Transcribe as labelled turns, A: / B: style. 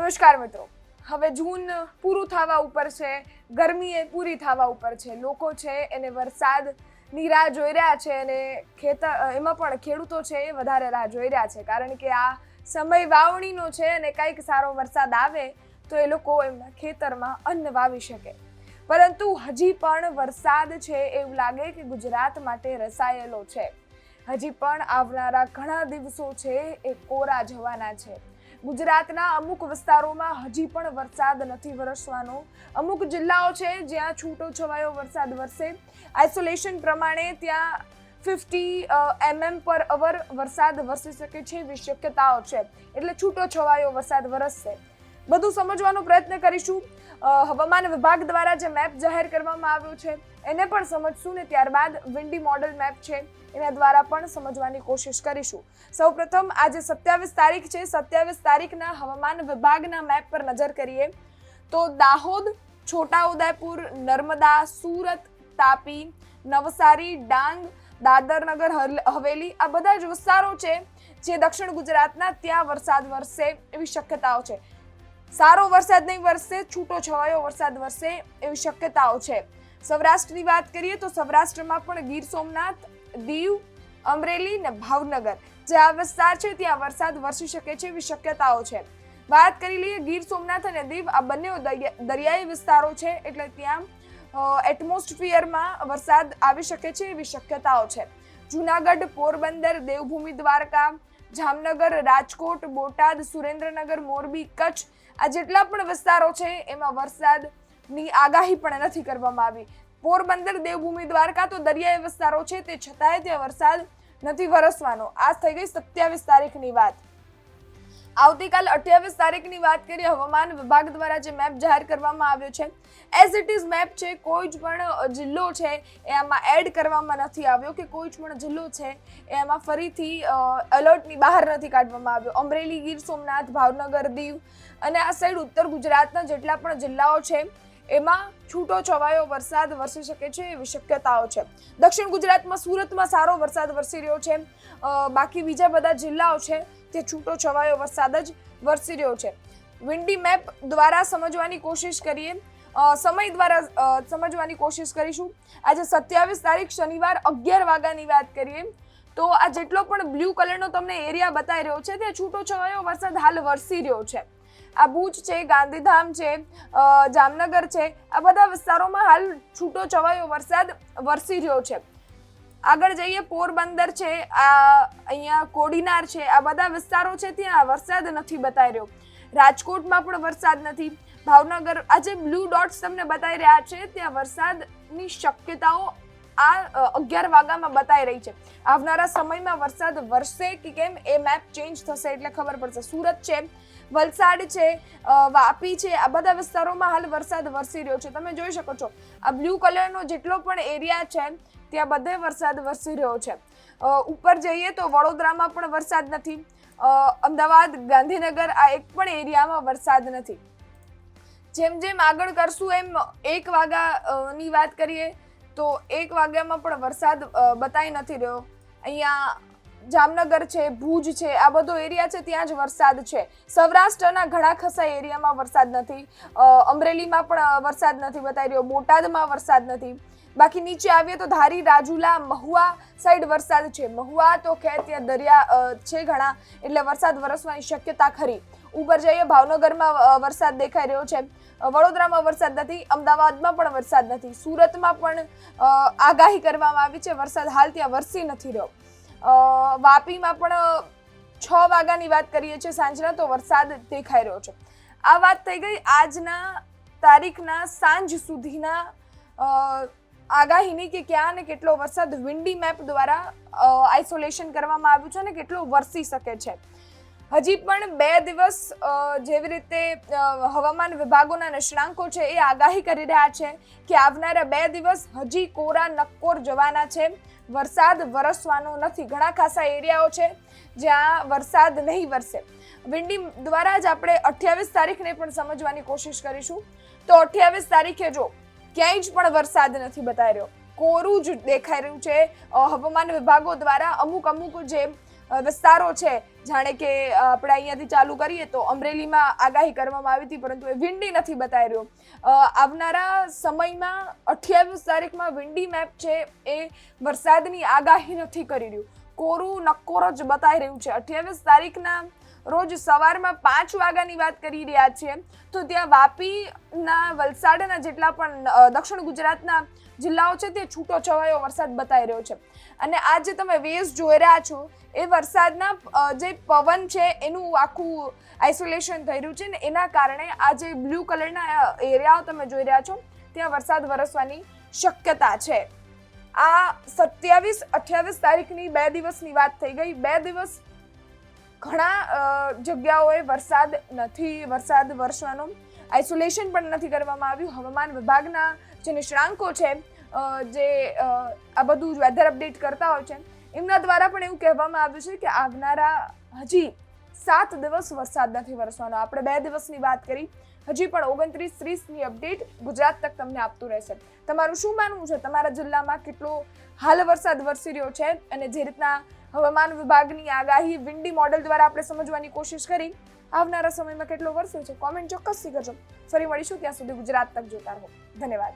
A: નમસ્કાર મિત્રો, હવે જૂન પૂરું થવા ઉપર છે, ગરમી એ પૂરી થવા ઉપર છે. લોકો છે એને વરસાદની રાહ જોઈ રહ્યા છે અને એમાં પણ ખેડૂતો છે એ વધારે રાહ જોઈ રહ્યા છે, કારણ કે આ સમય વાવણીનો છે અને કંઈક સારો વરસાદ આવે તો એ લોકો એમના ખેતરમાં અન્ન વાવી શકે. પરંતુ હજી પણ વરસાદ છે એવું લાગે કે ગુજરાત માટે રસાયેલો છે. હજી પણ આવનારા ઘણા દિવસો છે એ કોરા જવાના છે. ગુજરાતના અમુક વિસ્તારોમાં હજી પણ વરસાદ નથી વરસવાનો. અમુક જિલ્લાઓ છે જ્યાં છૂટો છવાયો વરસાદ વરસે. આઇસોલેશન પ્રમાણે ત્યાં 50 mm પર અવર વરસાદ વરસી શકે છે એવી શક્યતાઓ છે. એટલે છૂટો છવાયો વરસાદ વરસશે. બધું સમજવાનો પ્રયત્ન કરીશું. હવામાન વિભાગ દ્વારા જે મેપ જાહેર કરવામાં આવ્યો છે એને પણ સમજશું ને ત્યારબાદ વિન્ડી મોડલ મેપ છે એના દ્વારા પણ સમજવાની કોશિશ કરીશું. સૌપ્રથમ આજે 27 તારીખ છે. 27 તારીખના હવામાન વિભાગના મેપ પર નજર કરીએ તો દાહોદ, છોટાઉદેપુર, નર્મદા, સુરત, તાપી, નવસારી, ડાંગ, દાદર નગર હવેલી આ બધા જ વિસ્તારો છે જે દક્ષિણ ગુજરાતના ત્યાં વરસાદ વરસે એવી શક્યતાઓ છે. સારો વરસાદ નહીં વરસે, છૂટો છવાયો વરસાદ વરસે એવી શક્યતાઓ છે. સૌરાષ્ટ્રની વાત કરીએ તો સૌરાષ્ટ્રમાં પણ ગીર સોમનાથ, દીવ, અમરેલી ને ભાવનગર જે આ વિસ્તાર છે ત્યાં વરસાદ વરસી શકે છે એવી શક્યતાઓ છે. વાત કરી લઈએ ગીર સોમનાથ અને દીવ, આ બંને દરિયાઈ વિસ્તારો છે એટલે ત્યાં એટમોસ્ફિયરમાં વરસાદ આવી શકે છે એવી શક્યતાઓ છે. જુનાગઢ, પોરબંદર, દેવભૂમિ દ્વારકા, જામનગર, રાજકોટ, બોટાદ, સુરેન્દ્રનગર, મોરબી, કચ્છ આ જેટલા પણ વિસ્તારો છે એમાં વરસાદની આગાહી પણ નથી કરવામાં આવી. પોરબંદર, દેવભૂમિ દ્વારકા તો દરિયાઈ વિસ્તારો છે તે છતાંય ત્યાં વરસાદ નથી વરસવાનો. આ થઈ ગઈ 27 તારીખની વાત. આવતીકાલ 28 તારીખની વાત કરીએ. હવામાન વિભાગ દ્વારા જે મેપ જાહેર કરવામાં આવ્યો છે એઝ ઇટ ઇઝ મેપ છે. કોઈ જ પણ જિલ્લો છે એ આમાં એડ કરવામાં નથી આવ્યો કે કોઈ જ પણ જિલ્લો છે એ આમાં ફરીથી એલર્ટની બહાર નથી કાઢવામાં આવ્યો. અમરેલી, ગીર સોમનાથ, ભાવનગર, દીવ અને આ સાઈડ ઉત્તર ગુજરાતના જેટલા પણ જિલ્લાઓ છે એમાં છૂટો છવાયો વરસાદ વરસી શકે છે એવી શક્યતાઓ છે. દક્ષિણ ગુજરાતમાં સુરતમાં સારો વરસાદ વરસી રહ્યો છે. બાકી બીજા બધા જિલ્લાઓ છે તે છૂટો છવાયો વરસાદ જ વરસી રહ્યો છે. વિન્ડી મેપ દ્વારા સમજવાની કોશિશ કરીએ, સમય દ્વારા સમજવાની કોશિશ કરીશું. આજે 27 તારીખ શનિવાર 11 વાગ્યાની વાત કરીએ તો આ જેટલો પણ બ્લુ કલરનો તમને એરિયા બતાવી રહ્યો છે તે છૂટો છવાયો વરસાદ હાલ વરસી રહ્યો છે. આ ભુજ છે, ગાંધીધામ છે, જામનગર છે, આ બધા વિસ્તારોમાં હાલ છૂટો છવાયો વરસાદ વરસી રહ્યો છે. આગળ જઈએ, પોરબંદર છે, આ અહીંયા કોડીનાર છે, આ બધા વિસ્તારો છે ત્યાં વરસાદ નથી બતાવી રહ્યો. રાજકોટમાં પણ વરસાદ નથી. ભાવનગર, આ જે બ્લુ ડોટ્સ તમને બતાવી રહ્યા છે ત્યાં વરસાદની શક્યતાઓ આ 11 વાગ્યામાં બતાવી રહી છે. આવનારા સમયમાં વરસાદ વરસે કે કેમ એ મેપ ચેન્જ થશે એટલે ખબર પડશે. સુરત છે, વલસાડ છે, વાપી છે, આ બધા વિસ્તારોમાં હાલ વરસાદ વરસી રહ્યો છે. તમે જોઈ શકો છો આ બ્લુ કલરનો જેટલો પણ એરિયા છે ત્યાં બધે વરસાદ વરસી રહ્યો છે. ઉપર જઈએ તો વડોદરામાં પણ વરસાદ નથી. અમદાવાદ, ગાંધીનગર આ એક પણ એરિયામાં વરસાદ નથી. જેમ જેમ આગળ કરશું એમ 1 વાગ્યાની વાત કરીએ તો 1 વાગ્યામાં પણ વરસાદ બતાવી નથી રહ્યો. અહીંયા જામનગર છે, ભુજ છે, આ બધો એરિયા છે ત્યાં જ વરસાદ છે. સૌરાષ્ટ્રના ઘણા ખસા એરિયામાં વરસાદ નથી. અમરેલીમાં પણ વરસાદ નથી બતાવી રહ્યો. બોટાદમાં વરસાદ નથી. બાકી નીચે આવીએ તો ધારી, રાજુલા, મહુવા સાઈડ વરસાદ છે. મહુવા તો ખેર ત્યાં દરિયા છે ઘણા એટલે વરસાદ વરસવાની શક્યતા ખરી. ઉપર જઈએ, ભાવનગરમાં વરસાદ દેખાઈ રહ્યો છે. વડોદરામાં વરસાદ નથી. અમદાવાદમાં પણ વરસાદ નથી. સુરતમાં પણ આગાહી કરવામાં આવી છે, વરસાદ હાલ ત્યાં વરસી નથી રહ્યો. વાપીમાં પણ 6 વાગ્યાની વાત કરીએ છીએ સાંજના તો વરસાદ દેખાઈ રહ્યો છે. આ વાત થઈ ગઈ આજના તારીખના સાંજ સુધીના આગાહીની કે ક્યાં ને કેટલો વરસાદ વિન્ડી મેપ દ્વારા આઇસોલેશન કરવામાં આવ્યું છે અને કેટલો વરસી શકે છે. હજી પણ 2 દિવસ જેવી રીતે હવામાન વિભાગોના નિષ્ણાંકો છે એ આગાહી કરી રહ્યા છે કે આવનારા 2 દિવસ હજી કોરા નક્કોર જવાના છે. વરસાદ વરસવાનો નથી. ઘણા ખાસા એરિયાઓ છે જ્યાં વરસાદ નહીં વરસે. વિન્ડી દ્વારા જ આપણે 28 તારીખને પણ સમજવાની કોશિશ કરીશું. તો 28 તારીખે જો ક્યાંય જ પણ વરસાદ નથી બતાવી રહ્યો, કોરું જ દેખાઈ રહ્યું છે. હવામાન વિભાગો દ્વારા અમુક જે વિસ્તારો છે, જાણે કે આપણે અહીંયાથી ચાલુ કરીએ તો અમરેલીમાં આગાહી કરવામાં આવી હતી, પરંતુ એ વિંડી નથી બતાવી રહ્યો. આવનારા સમયમાં 28 તારીખમાં વિંડી મેપ છે એ વરસાદની આગાહી નથી કરી રહ્યું, કોરું નક્કોર જ બતાવી રહ્યું છે. 28 તારીખના રોજ સવારમાં 5 વાગ્યાની વાત કરી રહ્યા છીએ તો ત્યાં વાપીના, વલસાડના જેટલા પણ દક્ષિણ ગુજરાતના જિલ્લાઓ છે તે છૂટો છવાયો વરસાદ બતાવી રહ્યો છે. અને આ જે તમે વેવ્સ જોઈ રહ્યા છો એ વરસાદના જે પવન છે એનું આખું આઇસોલેશન થઈ રહ્યું છે ને એના કારણે આ જે બ્લુ કલરના એરિયાઓ તમે જોઈ રહ્યા છો ત્યાં વરસાદ વરસવાની શક્યતા છે. આ 27-28 તારીખની 2 દિવસની વાત થઈ ગઈ. 2 દિવસ ઘણા જગ્યાઓએ વરસાદ વરસવાનો આઇસોલેશન પણ નથી કરવામાં આવ્યું. હવામાન વિભાગના જે નિષ્ણાંકો છે, જે આ બધું વેધર અપડેટ કરતા હોય છે, એમના દ્વારા પણ એવું કહેવામાં આવ્યું છે કે આવનારા હજી 7 દિવસ વરસાદ નથી વરસવાનો. આપણે 2 દિવસની વાત કરી, હજી પણ 29-30ની અપડેટ ગુજરાત તક તમને આપતું રહેશે. તમારું શું માનવું છે? તમારા જિલ્લામાં કેટલો હાલ વરસાદ વરસી રહ્યો છે? અને જે રીતના હવામાન વિભાગની આગાહી વિન્ડી મોડેલ દ્વારા આપણે સમજવાની કોશિશ કરી, આવનારા સમયમાં કેટલો વરસે છે? કોમેન્ટ ચોક્કસથી કરજો. ફરી મળીશું, ત્યાં સુધી ગુજરાત તક જોતા રહો. ધન્યવાદ.